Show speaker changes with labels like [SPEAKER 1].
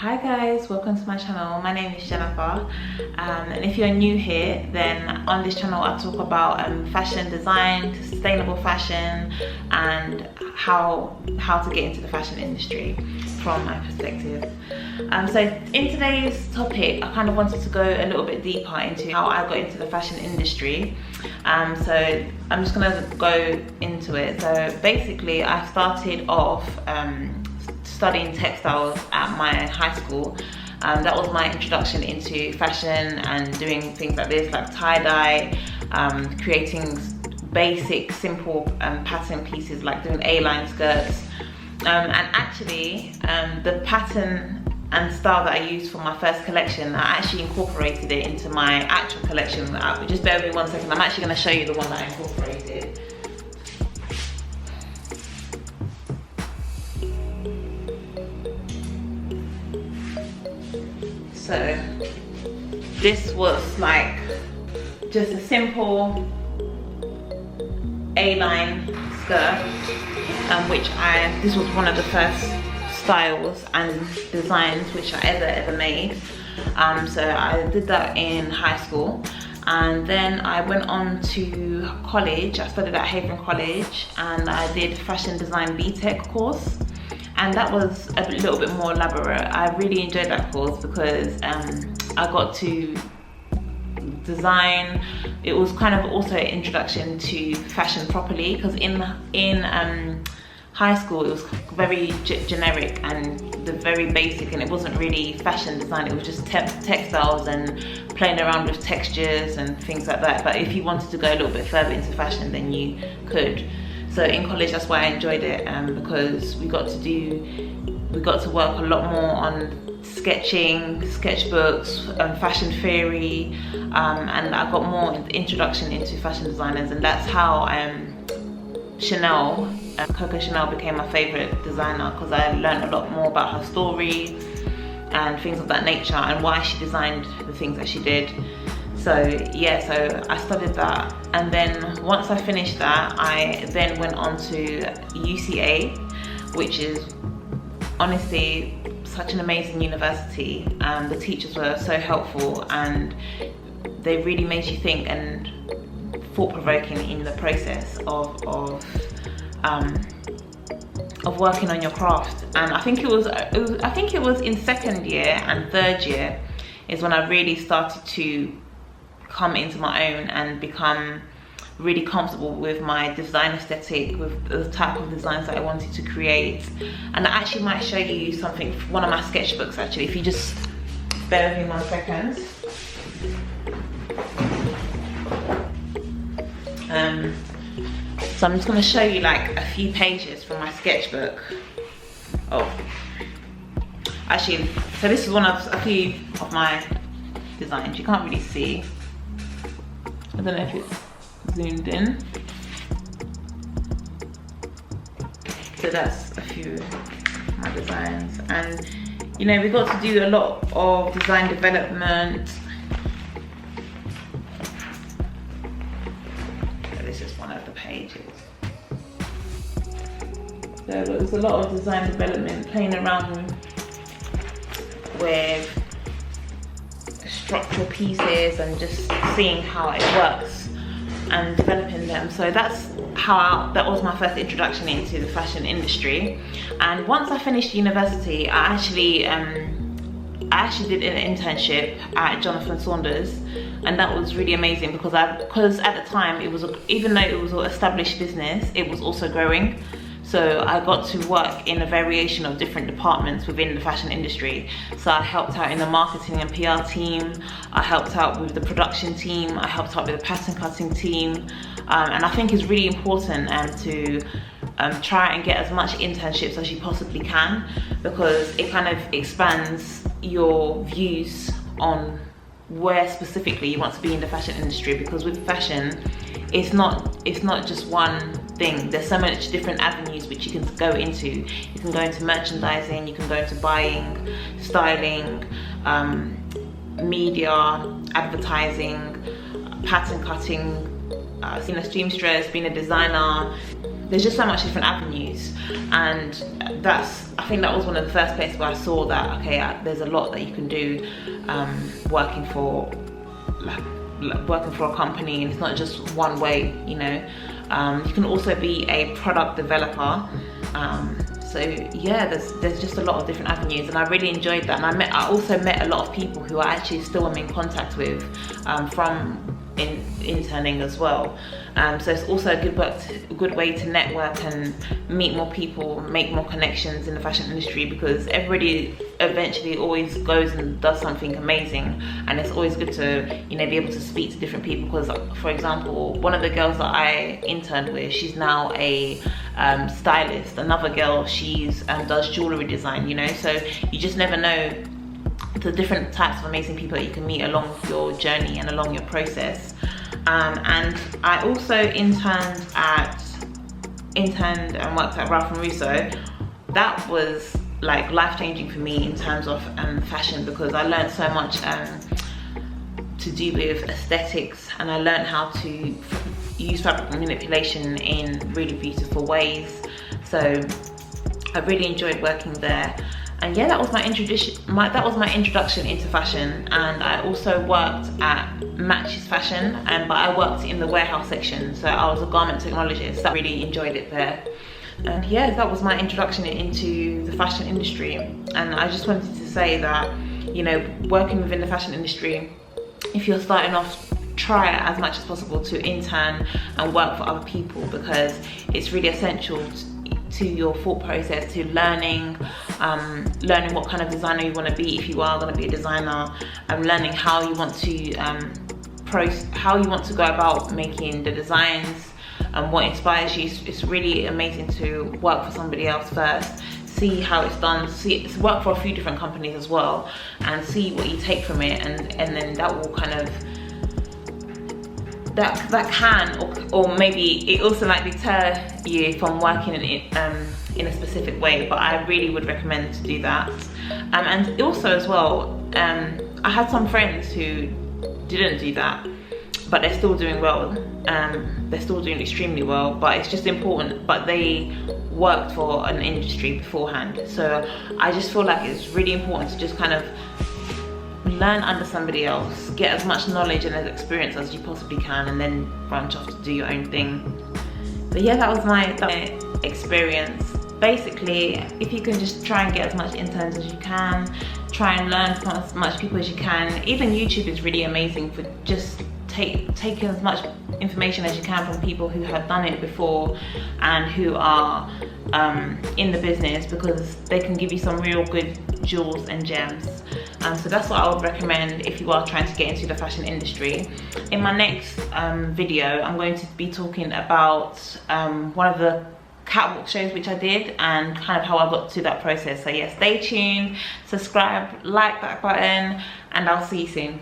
[SPEAKER 1] Hi guys, welcome to my channel. My name is Jennifer, and if you're new here, then on this channel I talk about fashion design, sustainable fashion, and how to get into the fashion industry from my perspective. So in today's topic, I kind of wanted to go a little bit deeper into how I got into the fashion industry. So I'm just gonna go into it. So basically, I started off studying textiles at my high school. That was my introduction into fashion and doing things like this, like tie-dye, creating basic, simple pattern pieces, like doing A-line skirts. And actually, the pattern and style that I used for my first collection, I actually incorporated it into my actual collection. Just bear with me 1 second, I'm actually going to show you the one that I incorporated. So this was like just a simple A-line skirt, this was one of the first styles and designs which I ever made. So I did that in high school, and then I went on to college. I studied at Haven College and I did fashion design BTEC course. And that was a little bit more elaborate. I really enjoyed that course because I got to design. It was kind of also an introduction to fashion properly, because in high school it was very generic and very basic, and it wasn't really fashion design. It was just textiles and playing around with textures and things like that. But if you wanted to go a little bit further into fashion, then you could. So in college, that's why I enjoyed it, because we got to work a lot more on sketching, sketchbooks, fashion theory, and I got more introduction into fashion designers, and that's how Coco Chanel became my favorite designer, because I learned a lot more about her story and things of that nature and why she designed the things that she did. So yeah, so I studied that, and then once I finished that, I then went on to UCA, which is honestly such an amazing university. The teachers were so helpful and they really made you think and thought-provoking in the process of working on your craft. And I think it was in second year and third year is when I really started to come into my own and become really comfortable with my design aesthetic, with the type of designs that I wanted to create. And I actually might show you something, one of my sketchbooks actually, if you just bear with me 1 second. So I'm just going to show you like a few pages from my sketchbook. Oh, actually, so this is a few of my designs. You can't really see. I don't know if it's zoomed in. So that's a few of my designs, and you know, we got to do a lot of design development. So this is one of the pages. So there's a lot of design development, playing around with structural pieces and just seeing how it works and developing them. So that was my first introduction into the fashion industry. And once I finished university, I actually did an internship at Jonathan Saunders, and that was really amazing because at the time even though it was an established business, it was also growing. So I got to work in a variation of different departments within the fashion industry. So I helped out in the marketing and PR team, I helped out with the production team, I helped out with the pattern cutting team. And I think it's really important to try and get as much internships as you possibly can, because it kind of expands your views on where specifically you want to be in the fashion industry. Because with fashion, it's not just one thing. There's so much different avenues which you can go into. You can go into merchandising, you can go into buying, styling, media, advertising, pattern cutting, being a seamstress, being a designer. there's just so much different avenues, and I think that was one of the first places where I saw that, okay, there's a lot that you can do working for a company, and it's not just one way, you know. You can also be a product developer. So yeah, there's just a lot of different avenues, and I really enjoyed that. And I also met a lot of people who I actually still am in contact with from interning as well. So it's also a good way to network and meet more people, make more connections in the fashion industry, because everybody eventually always goes and does something amazing, and it's always good to, you know, be able to speak to different people. Because for example, one of the girls that I interned with, she's now a stylist. Another girl, she's does jewelry design, you know. So you just never know the different types of amazing people that you can meet along your journey and along your process. And I also interned and worked at Ralph & Russo. That was like life-changing for me in terms of fashion, because I learned so much to do with aesthetics, and I learned how to use fabric manipulation in really beautiful ways. So I really enjoyed working there. And yeah, that was my introduction into fashion. And I also worked at Matches Fashion, but I worked in the warehouse section, so I was a garment technologist. I really enjoyed it there. And yeah, that was my introduction into the fashion industry. And I just wanted to say that, you know, working within the fashion industry, if you're starting off, try as much as possible to intern and work for other people, because it's really essential to your thought process, to learning what kind of designer you want to be if you are going to be a designer, and learning how you want to go about making the designs and what inspires you. It's really amazing to work for somebody else first, see how it's done, work for a few different companies as well, and see what you take from it, and then that will kind of that can or maybe it also might deter you from working in a specific way. But I really would recommend to do that. And also as well, I had some friends who didn't do that, but they're still doing well. They're still doing extremely well, but it's just important. But they worked for an industry beforehand, so I just feel like it's really important to just kind of learn under somebody else, get as much knowledge and as experience as you possibly can, and then branch off to do your own thing. But yeah, that was my experience. Basically, if you can just try and get as much interns as you can, try and learn from as much people as you can. Even YouTube is really amazing for just taking as much information as you can from people who have done it before and who are in the business, because they can give you some real good jewels and gems. So that's what I would recommend if you are trying to get into the fashion industry. In my next video, I'm going to be talking about one of the catwalk shows which I did, and kind of how I got to that process. So yeah, stay tuned, subscribe, like that button, and I'll see you soon.